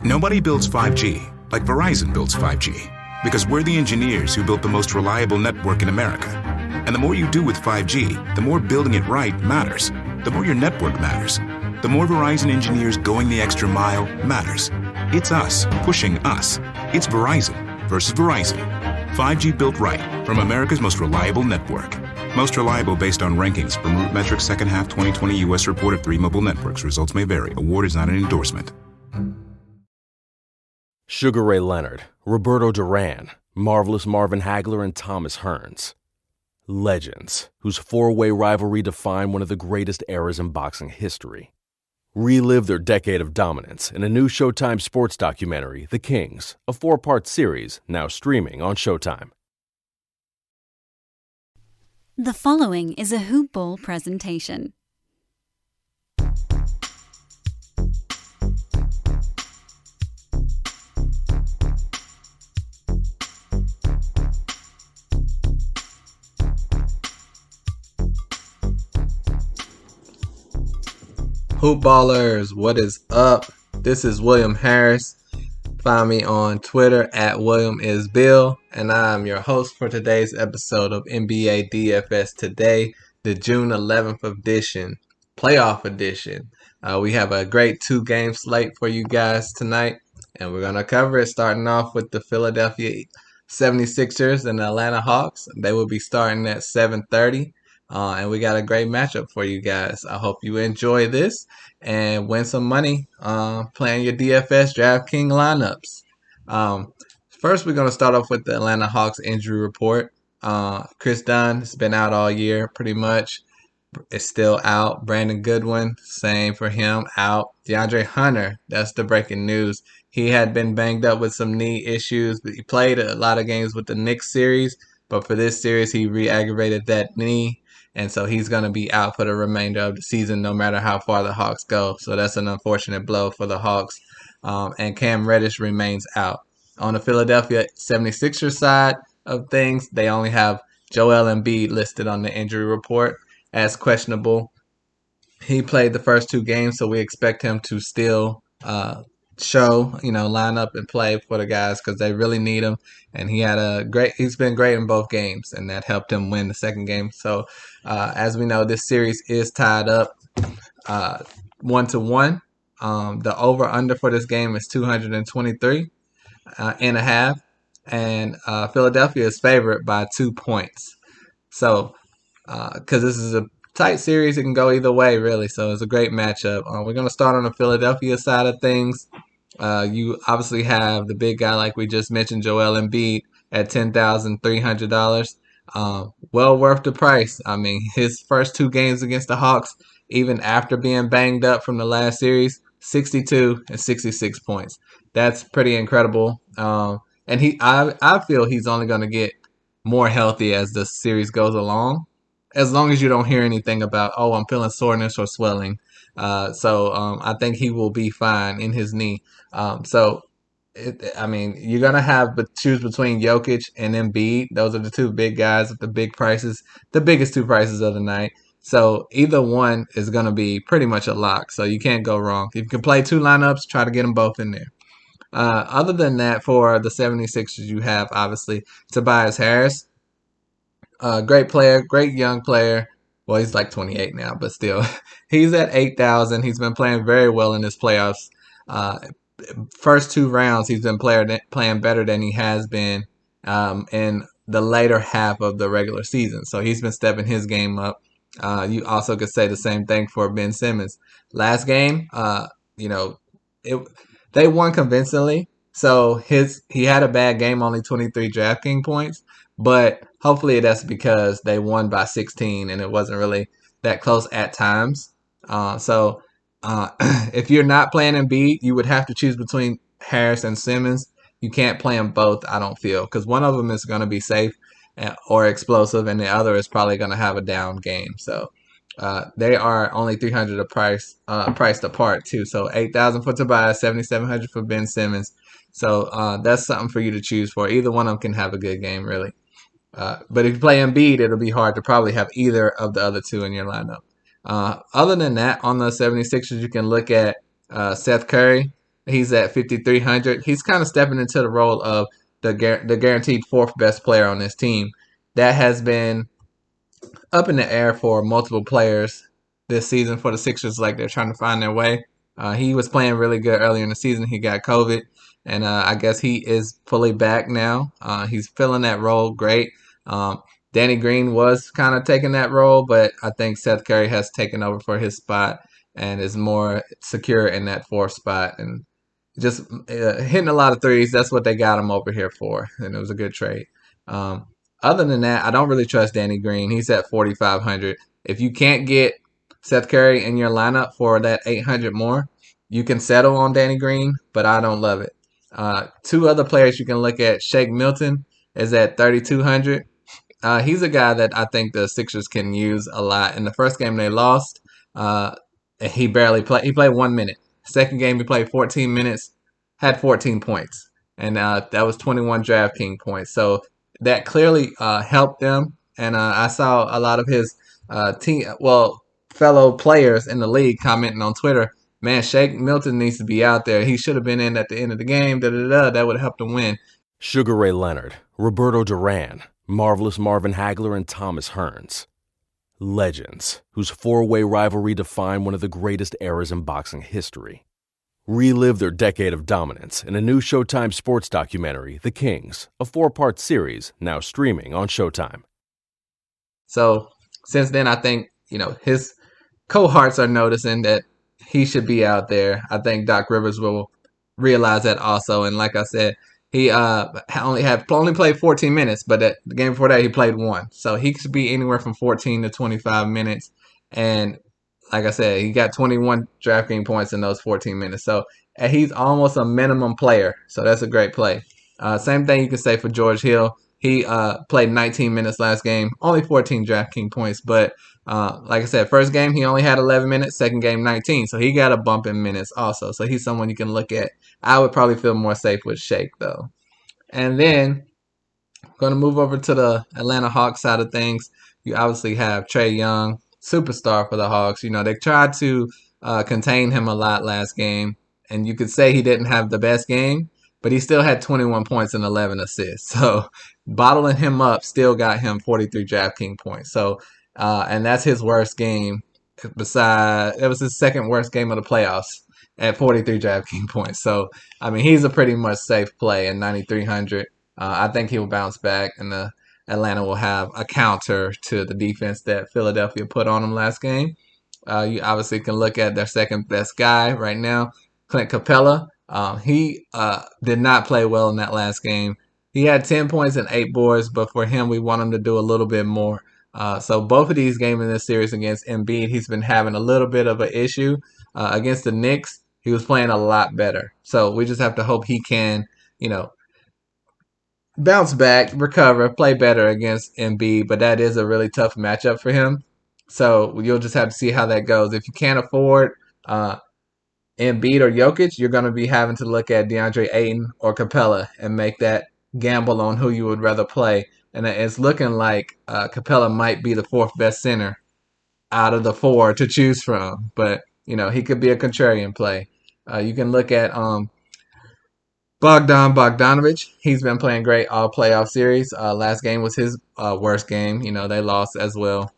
Nobody builds 5G like Verizon builds 5G, because we're the engineers who built the most reliable network in America. And the more you do with 5G, the more building it right matters. The more your network matters. The more Verizon engineers going the extra mile matters. It's us pushing us. It's Verizon versus Verizon. 5G built right from America's most reliable network. Most reliable based on rankings from RootMetrics second half 2020 U.S. report of 3 mobile networks. Results may vary. Award is not an endorsement. Sugar Ray Leonard, Roberto Duran, Marvelous Marvin Hagler, and Thomas Hearns. Legends, whose four-way rivalry defined one of the greatest eras in boxing history. Relive their decade of dominance in a new Showtime sports documentary, The Kings, a 4-part series now streaming on Showtime. The following is a Hoop Ball presentation. Hoop Ballers, what is up? This is William Harris. Find me on Twitter at WilliamIsBill, and I'm your host for today's episode of NBA DFS Today, the June 11th edition, playoff edition. We have a great 2-game slate for you guys tonight, and we're going to cover it starting off with the Philadelphia 76ers and the Atlanta Hawks. They will be starting at 7:30. And we got a great matchup for you guys. I hope you enjoy this and win some money playing your DFS DraftKings lineups. First, we're going to start off with the Atlanta Hawks injury report. Chris Dunn has been out all year pretty much. Is still out. Brandon Goodwin, same for him, out. DeAndre Hunter, that's the breaking news. He had been banged up with some knee issues, but he played a lot of games with the Knicks series. But for this series, he re-aggravated that knee. And so he's going to be out for the remainder of the season no matter how far the Hawks go. So that's an unfortunate blow for the Hawks. And Cam Reddish remains out. On the Philadelphia 76ers side of things, they only have Joel Embiid listed on the injury report as questionable. He played the first 2 games, so we expect him to still line up and play for the guys because they really need him. And he's been great in both games, and that helped him win the second game. So as we know, this series is tied up 1-1. The over-under for this game is 223 and a half, and Philadelphia is favored by 2 points. So because this is a tight series, it can go either way, really. So it's a great matchup. We're going to start on the Philadelphia side of things. You obviously have the big guy, like we just mentioned, Joel Embiid, at $10,300. Well worth the price. I mean, his first 2 games against the Hawks, even after being banged up from the last series, 62 and 66 points. That's pretty incredible. And I feel he's only going to get more healthy as the series goes along, as long as you don't hear anything about, I'm feeling soreness or swelling. I think he will be fine in his knee. You're going to have to choose between Jokic and Embiid. Those are the 2 big guys with the big prices, the biggest 2 prices of the night. So either one is going to be pretty much a lock. So you can't go wrong. If you can play 2 lineups, try to get them both in there. Other than that, for the 76ers, you have, obviously, Tobias Harris. Great player, great young player. Well, he's like 28 now, but still. He's at 8,000. He's been playing very well in his playoffs. First 2 rounds, he's been playing better than he has been in the later half of the regular season. So he's been stepping his game up. You also could say the same thing for Ben Simmons. Last game, they won convincingly. So he had a bad game, only 23 DraftKings points. But hopefully that's because they won by 16 and it wasn't really that close at times. If you're not playing Embiid, you would have to choose between Harris and Simmons. You can't play them both, I don't feel, because one of them is going to be safe or explosive, and the other is probably going to have a down game. So they are only $300 priced apart too. So $8,000 for Tobias, $7,700 for Ben Simmons. So that's something for you to choose for. Either one of them can have a good game, really. But if you play Embiid, it'll be hard to probably have either of the other 2 in your lineup. Other than that, on the 76ers, you can look at Seth Curry. He's at 5,300. He's kind of stepping into the role of the guaranteed fourth best player on this team. That has been up in the air for multiple players this season for the Sixers, like they're trying to find their way. He was playing really good earlier in the season. He got COVID, and I guess he is fully back now. He's filling that role great. Danny Green was kind of taking that role, but I think Seth Curry has taken over for his spot and is more secure in that fourth spot and just hitting a lot of threes. That's what they got him over here for, and it was a good trade. Other than that, I don't really trust Danny Green. He's at 4,500. If you can't get Seth Curry in your lineup for that 800 more, you can settle on Danny Green, but I don't love it. Two other players you can look at. Shake Milton is at 3,200. He's a guy that I think the Sixers can use a lot. In the first game they lost, he barely played. He played 1 minute. Second game he played 14 minutes, had 14 points, and that was 21 DraftKings points. So that clearly helped them. And I saw a lot of his fellow players in the league commenting on Twitter, man, Shake Milton needs to be out there. He should have been in at the end of the game. That would have helped them win. Sugar Ray Leonard, Roberto Duran, Marvelous Marvin Hagler, and Thomas Hearns. Legends, whose four-way rivalry defined one of the greatest eras in boxing history. Relive their decade of dominance in a new Showtime sports documentary, The Kings, a 4-part series now streaming on Showtime. So since then, I think, his cohorts are noticing that he should be out there. I think Doc Rivers will realize that also. And like I said, he only played 14 minutes, but the game before that he played 1. So he could be anywhere from 14 to 25 minutes. And like I said, he got 21 DraftKings points in those 14 minutes. So he's almost a minimum player. So that's a great play. Same thing you can say for George Hill. He played 19 minutes last game, only 14 DraftKings points. But like I said, first game he only had 11 minutes, second game 19. So he got a bump in minutes also. So he's someone you can look at. I would probably feel more safe with Shake, though. And then I'm going to move over to the Atlanta Hawks side of things. You obviously have Trae Young, superstar for the Hawks. They tried to contain him a lot last game. And you could say he didn't have the best game, but he still had 21 points and 11 assists. So bottling him up still got him 43 DraftKings points. So, and that's his worst game. It was his second worst game of the playoffs at 43 DraftKings points. So, he's a pretty much safe play at 9,300. I think he will bounce back, and Atlanta will have a counter to the defense that Philadelphia put on him last game. You obviously can look at their second best guy right now, Clint Capela. He did not play well in that last game. He had 10 points and 8 boards, but for him, we want him to do a little bit more. So both of these games in this series against Embiid, he's been having a little bit of an issue. Against the Knicks, he was playing a lot better. So we just have to hope he can, bounce back, recover, play better against Embiid. But that is a really tough matchup for him. So you'll just have to see how that goes. If you can't afford Embiid or Jokic, you're going to be having to look at Deandre Ayden or Capela and make that gamble on who you would rather play. And it's looking like Capela might be the fourth best center out of the 4 to choose from. But, he could be a contrarian play. You can look at Bogdanovich. He's been playing great all playoff series. Last game was his worst game. They lost as well.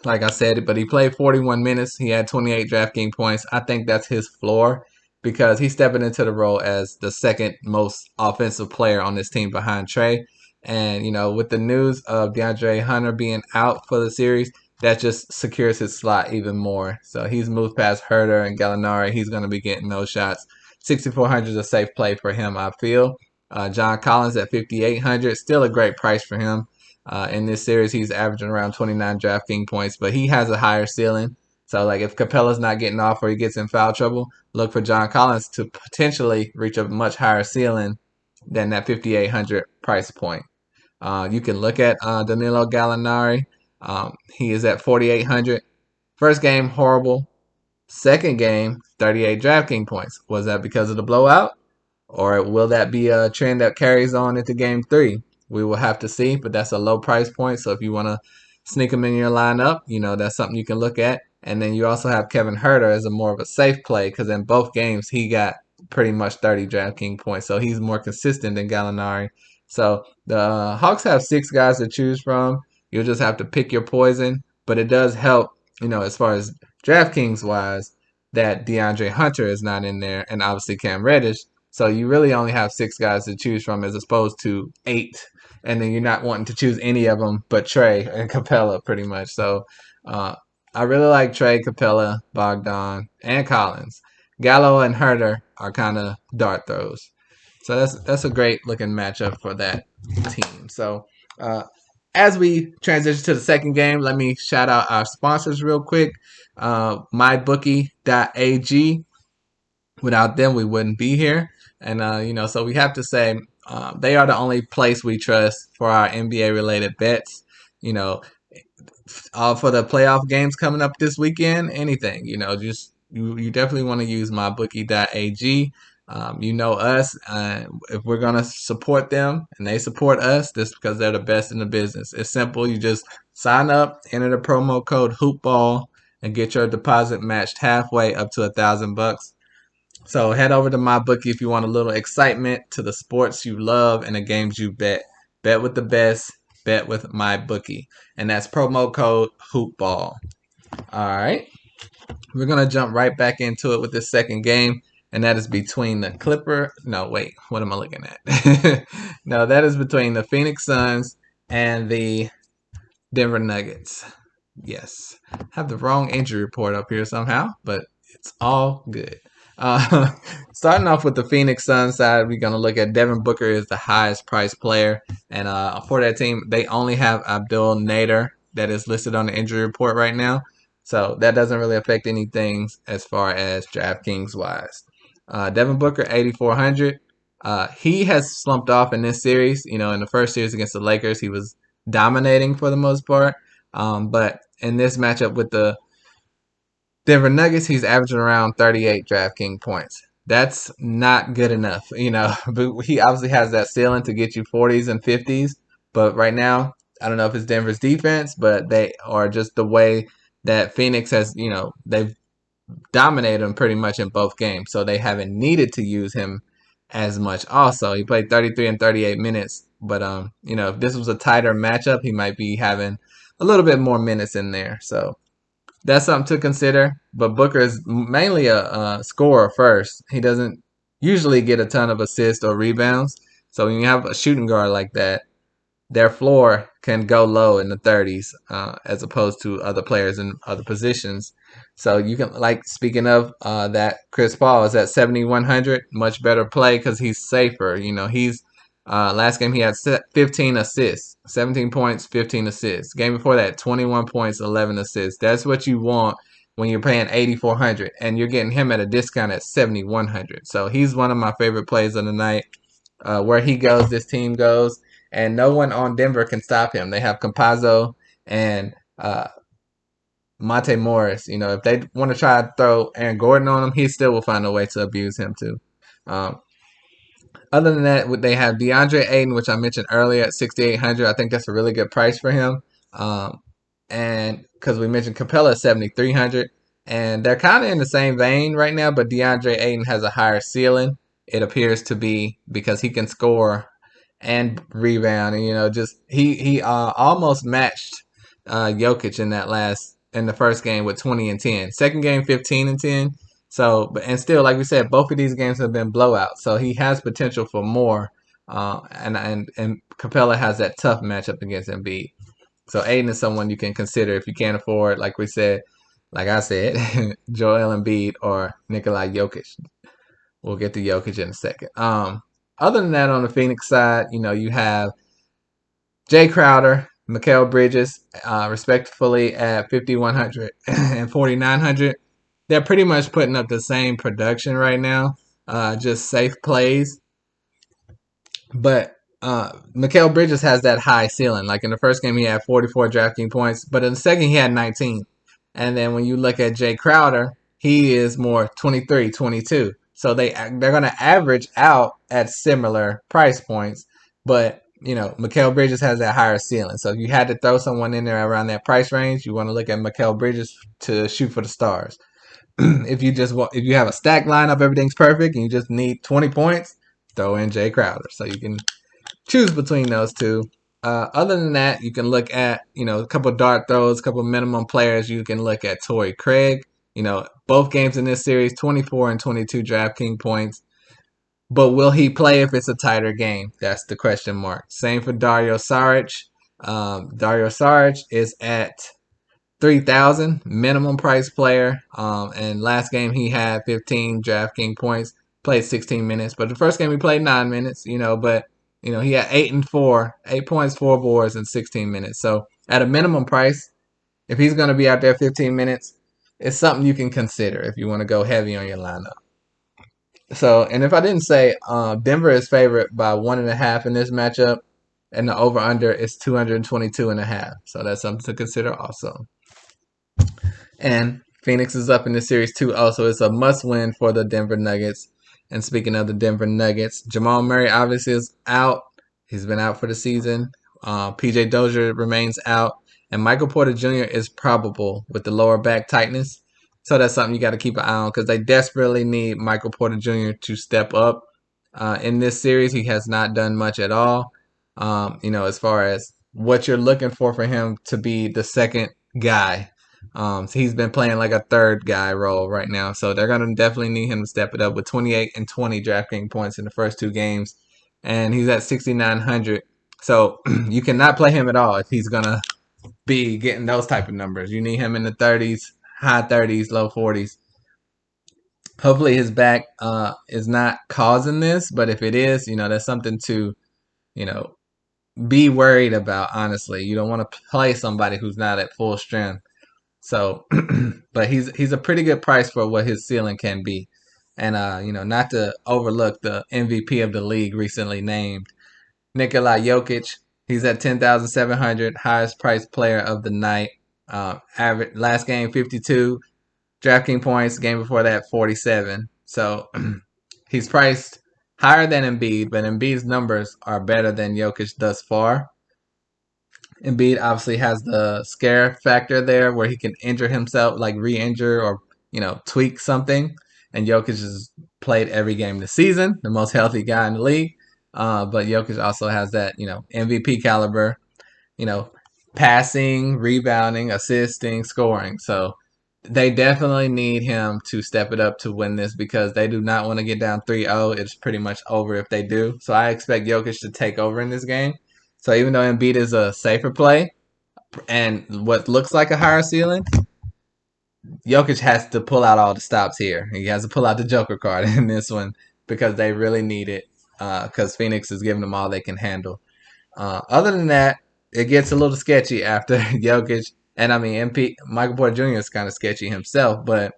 Like I said, but he played 41 minutes. He had 28 DraftKings points. I think that's his floor because he's stepping into the role as the second most offensive player on this team behind Trae. And, with the news of DeAndre Hunter being out for the series, that just secures his slot even more. So he's moved past Herter and Gallinari. He's going to be getting those shots. 6,400 is a safe play for him, I feel. John Collins at 5,800, still a great price for him. In this series, he's averaging around 29 DraftKings points, but he has a higher ceiling. So, like, if Capela's not getting off or he gets in foul trouble, look for John Collins to potentially reach a much higher ceiling than that 5,800 price point. You can look at Danilo Gallinari. He is at 4,800. First game, horrible. Second game, 38 DraftKings points. Was that because of the blowout? Or will that be a trend that carries on into game 3? We will have to see, but that's a low price point. So if you want to sneak him in your lineup, that's something you can look at. And then you also have Kevin Herter as a more of a safe play because in both games he got pretty much 30 DraftKings points. So he's more consistent than Gallinari. So the Hawks have 6 guys to choose from. You'll just have to pick your poison. But it does help, as far as DraftKings wise, that DeAndre Hunter is not in there, and obviously Cam Reddish. So you really only have 6 guys to choose from as opposed to 8. And then you're not wanting to choose any of them but Trae and Capela pretty much. So I really like Trae, Capela, Bogdan, and Collins. Gallo and Herter are kind of dart throws. So that's a great looking matchup for that team. So as we transition to the second game, let me shout out our sponsors real quick. MyBookie.ag. Without them, we wouldn't be here. And, so we have to say they are the only place we trust for our NBA related bets. For the playoff games coming up this weekend, anything, just you definitely want to use mybookie.ag. You know us. If we're going to support them and they support us, this because they're the best in the business. It's simple. You just sign up, enter the promo code HoopBall, and get your deposit matched halfway up to $1,000. So head over to MyBookie if you want a little excitement to the sports you love and the games you bet. Bet with the best. Bet with MyBookie. And that's promo code HoopBall. All right. We're going to jump right back into it with this second game. And that is between the what am I looking at? No, that is between the Phoenix Suns and the Denver Nuggets. Yes. I have the wrong injury report up here somehow, but it's all good. Starting off with the Phoenix Suns side, we're going to look at Devin Booker is the highest priced player. And for that team, they only have Abdul Nader that is listed on the injury report right now. So that doesn't really affect anything as far as DraftKings wise. Devin Booker, 8,400. He has slumped off in this series. In the first series against the Lakers, he was dominating for the most part. But in this matchup with the Denver Nuggets, he's averaging around 38 DraftKings points. That's not good enough, But he obviously has that ceiling to get you 40s and 50s. But right now, I don't know if it's Denver's defense, but they are just the way that Phoenix has, they've dominated him pretty much in both games. So they haven't needed to use him as much. Also, he played 33 and 38 minutes. But, if this was a tighter matchup, he might be having a little bit more minutes in there. So that's something to consider. But Booker is mainly a scorer first. He doesn't usually get a ton of assists or rebounds. So when you have a shooting guard like that, their floor can go low in the 30s as opposed to other players in other positions. So you can, speaking of that, Chris Paul is at 7,100. Much better play because he's safer. He's last game he had 15 assists, 17 points, 15 assists. Game before that, 21 points, 11 assists. That's what you want when you're paying 8,400, and you're getting him at a discount at 7,100. So he's one of my favorite plays of the night. Where he goes, this team goes, and no one on Denver can stop him. They have Campazzo and Monte Morris. If they want to try to throw Aaron Gordon on him, he still will find a way to abuse him too. Other than that, they have Deandre Ayden, which I mentioned earlier at 6,800. I think that's a really good price for him. And because we mentioned Capela at 7,300, and they're kind of in the same vein right now, but Deandre Ayden has a higher ceiling. It appears to be because he can score and rebound, and he almost matched Jokic in the first game with 20 and 10. Second game, 15 and 10. So, and still, like we said, both of these games have been blowouts. So he has potential for more. And Capela has that tough matchup against Embiid. So Ayden is someone you can consider if you can't afford, like I said, Joel Embiid or Nikolai Jokic. We'll get to Jokic in a second. Other than that, on the Phoenix side, you have Jay Crowder, Mikal Bridges, respectively at 5,100 and 4,900. They're pretty much putting up the same production right now, just safe plays. But Mikal Bridges has that high ceiling. Like in the first game, he had 44 DraftKings points, but in the second, he had 19. And then when you look at Jay Crowder, he is more 23, 22. So they're going to average out at similar price points, but Mikal Bridges has that higher ceiling. So if you had to throw someone in there around that price range, you want to look at Mikal Bridges to shoot for the stars. if you have a stacked lineup, everything's perfect, and you just need 20 points, throw in Jay Crowder. So you can choose between those two. Other than that, you can look at, a couple dart throws, a couple minimum players. You can look at Torrey Craig. Both games in this series, 24 and 22 DraftKings points. But will he play if it's a tighter game? That's the question mark. Same for Dario Saric. Dario Saric is at 3,000 minimum price player. And last game he had 15 DraftKings points, played 16 minutes. But the first game he played 9 minutes. But he had 8 points, 4 boards, and 16 minutes. So at a minimum price, if he's going to be out there 15 minutes, it's something you can consider if you want to go heavy on your lineup. So, and if I didn't say, Denver is favored by 1.5 in this matchup, and the over/under is 222.5. So that's something to consider also. And Phoenix is up in this series 2-0, so it's a must-win for the Denver Nuggets. And speaking of the Denver Nuggets, Jamal Murray obviously is out. He's been out for the season. PJ Dozier remains out. And Michael Porter Jr. is probable with the lower back tightness. So that's something you got to keep an eye on because they desperately need Michael Porter Jr. to step up. In this series, he has not done much at all. As far as what you're looking for him to be the second guy. So he's been playing like a third guy role right now. So they're going to definitely need him to step it up with 28 and 20 DraftKings points in the first 2 games. And he's at 6,900. So you cannot play him at all if he's going to be getting those type of numbers. You need him in the 30s, high 30s, low 40s. Hopefully his back is not causing this. But if it is, that's something to, be worried about, honestly. You don't want to play somebody who's not at full strength. So, but he's a pretty good price for what his ceiling can be. And, not to overlook the MVP of the league recently named, Nikolai Jokic. He's at 10,700, highest priced player of the night. Average last game 52 DraftKings points. Game before that 47. So he's priced higher than Embiid, but Embiid's numbers are better than Jokic thus far. Embiid obviously has the scare factor there where he can injure himself, like re-injure or, tweak something. And Jokic has played every game this season, the most healthy guy in the league. But Jokic also has that, MVP caliber, passing, rebounding, assisting, scoring. So they definitely need him to step it up to win this because they do not want to get down 3-0. It's pretty much over if they do. So I expect Jokic to take over in this game. So even though Embiid is a safer play and what looks like a higher ceiling, Jokic has to pull out all the stops here. He has to pull out the Joker card in this one because they really need it because Phoenix is giving them all they can handle. Other than that, it gets a little sketchy after Jokic. And Michael Porter Jr. is kind of sketchy himself, but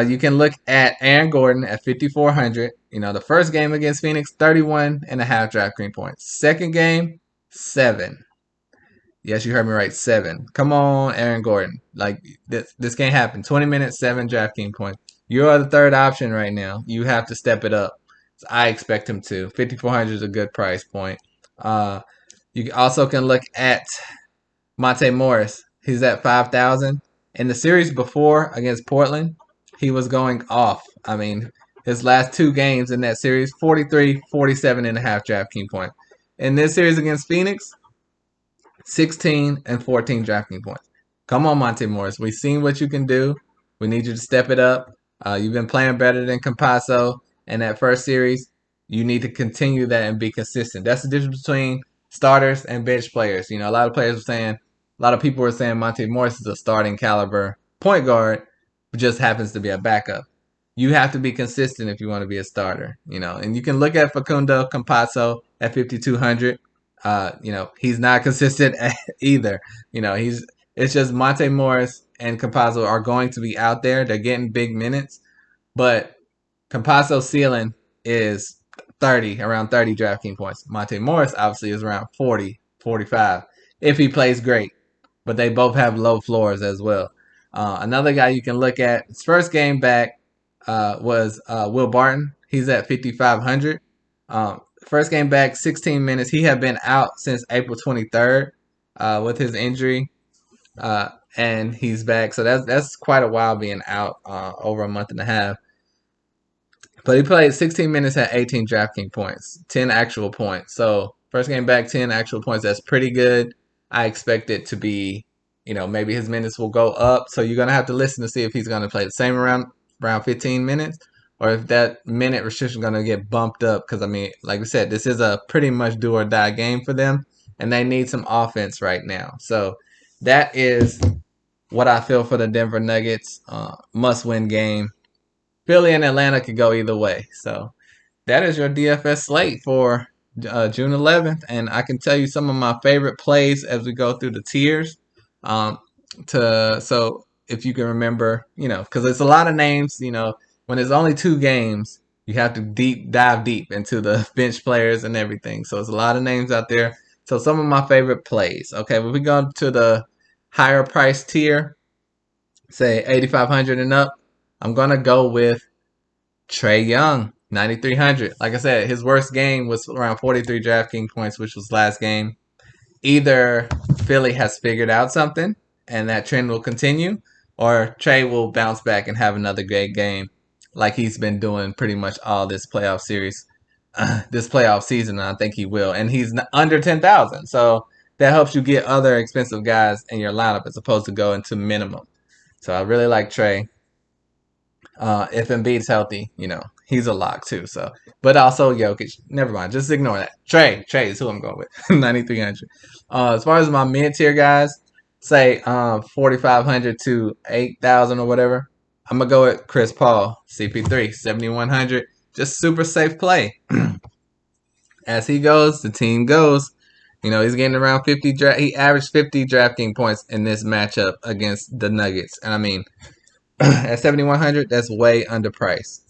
you can look at Aaron Gordon at 5,400. The first game against Phoenix, 31.5 DraftKings points. Second game, 7. Yes, you heard me right, 7. Come on, Aaron Gordon. Like, this can't happen. 20 minutes, 7 DraftKings points. You are the third option right now. You have to step it up. So I expect him to. 5,400 is a good price point. You also can look at Monte Morris. He's at 5,000. In the series before against Portland, he was going off. His last 2 games in that series, 43, 47.5 DraftKings points. In this series against Phoenix, 16 and 14 DraftKings points. Come on, Monte Morris. We've seen what you can do. We need you to step it up. You've been playing better than Campasso in that first series. You need to continue that and be consistent. That's the difference between starters and bench players. A lot of people were saying Monte Morris is a starting caliber point guard, but just happens to be a backup. You have to be consistent if you want to be a starter, and you can look at Facundo Campasso at 5,200. He's not consistent either. It's just Monte Morris and Campasso are going to be out there. They're getting big minutes, but Campasso's ceiling is around 30 DraftKings points. Monte Morris obviously is around 40, 45 if he plays great, but they both have low floors as well. Another guy you can look at, his first game back was Will Barton. He's at 5,500. First game back, 16 minutes. He had been out since April 23rd with his injury. and he's back. So that's quite a while being out, over a month and a half. But he played 16 minutes, had 18 DraftKings points, 10 actual points. So first game back, 10 actual points. That's pretty good. I expect it to be, maybe his minutes will go up. So you're going to have to listen to see if he's going to play the same around 15 minutes or if that minute restriction is going to get bumped up. Because, like we said, this is a pretty much do or die game for them, and they need some offense right now. So that is what I feel for the Denver Nuggets. Must-win game. Philly and Atlanta could go either way. So that is your DFS slate for June 11th. And I can tell you some of my favorite plays as we go through the tiers. So if you can remember, because it's a lot of names, when there's only 2 games, you have to dive deep into the bench players and everything. So it's a lot of names out there. So some of my favorite plays. Okay, when we go to the higher price tier, say 8,500 and up, I'm going to go with Trae Young, 9,300. Like I said, his worst game was around 43 DraftKings points, which was last game. Either Philly has figured out something and that trend will continue, or Trae will bounce back and have another great game like he's been doing pretty much all this playoff series, this playoff season, and I think he will. And he's under 10,000, so that helps you get other expensive guys in your lineup as opposed to going to minimum. So I really like Trae. If Embiid's healthy, he's a lock too. So, but also Jokic. Never mind. Just ignore that. Trae is who I'm going with. 9,300. As far as my mid tier guys, say 4,500 to 8,000 or whatever, I'm gonna go with Chris Paul, CP3, 7,100. Just super safe play. As he goes, the team goes. He's getting around 50. He averaged 50 DraftKings points in this matchup against the Nuggets, and at 7,100, that's way underpriced.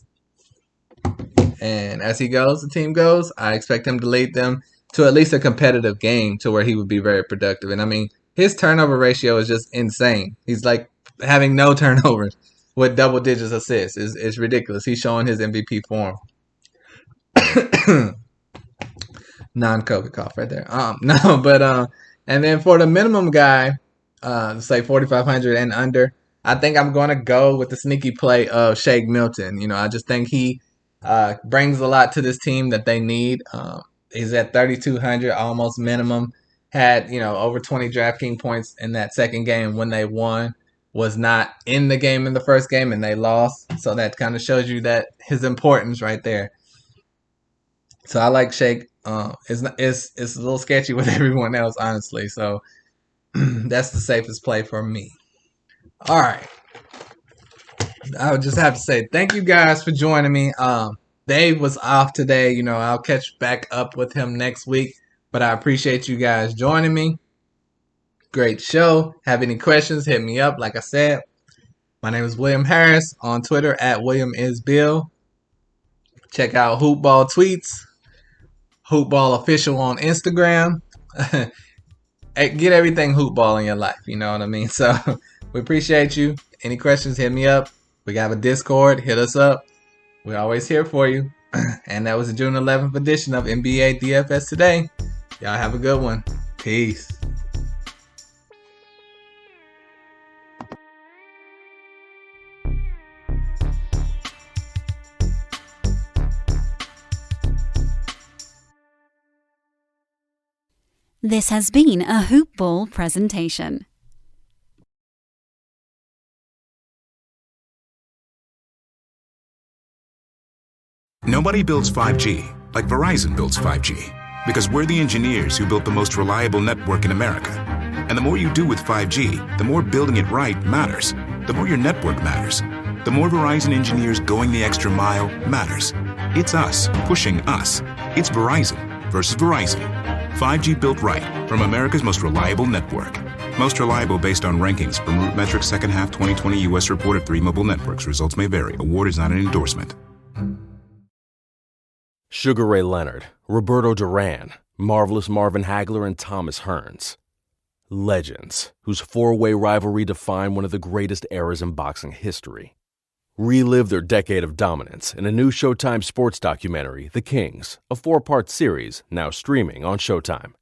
And as he goes, the team goes, I expect him to lead them to at least a competitive game to where he would be very productive. And his turnover ratio is just insane. He's like having no turnovers with double digits assists. It's ridiculous. He's showing his MVP form. Non-COVID cough right there. And then for the minimum guy, say 4,500 and under, I think I'm going to go with the sneaky play of Shake Milton. I just think he brings a lot to this team that they need. He's at 3,200, almost minimum. Had, over 20 DraftKings points in that second game when they won. Was not in the game in the first game, and they lost. So that kind of shows you that his importance right there. So I like Shake. It's a little sketchy with everyone else, honestly. So that's the safest play for me. All right. I would just have to say thank you guys for joining me. Dave was off today. I'll catch back up with him next week. But I appreciate you guys joining me. Great show. Have any questions, hit me up. Like I said, my name is William Harris on Twitter at WilliamIsBill. Check out Hoopball Tweets. Hoopball Official on Instagram. Get everything hoopball in your life. You know what I mean? So we appreciate you. Any questions, hit me up. We got a Discord. Hit us up. We're always here for you. And that was the June 11th edition of NBA DFS Today. Y'all have a good one. Peace. This has been a Hoop Ball presentation. Nobody builds 5G like Verizon builds 5G. Because we're the engineers who built the most reliable network in America. And the more you do with 5G, the more building it right matters. The more your network matters. The more Verizon engineers going the extra mile matters. It's us pushing us. It's Verizon versus Verizon. 5G built right from America's most reliable network. Most reliable based on rankings from RootMetrics second half 2020 U.S. report of 3 mobile networks. Results may vary. Award is not an endorsement. Sugar Ray Leonard, Roberto Duran, Marvelous Marvin Hagler, and Thomas Hearns. Legends, whose four-way rivalry defined one of the greatest eras in boxing history. Relive their decade of dominance in a new Showtime sports documentary, The Kings, a 4-part series now streaming on Showtime.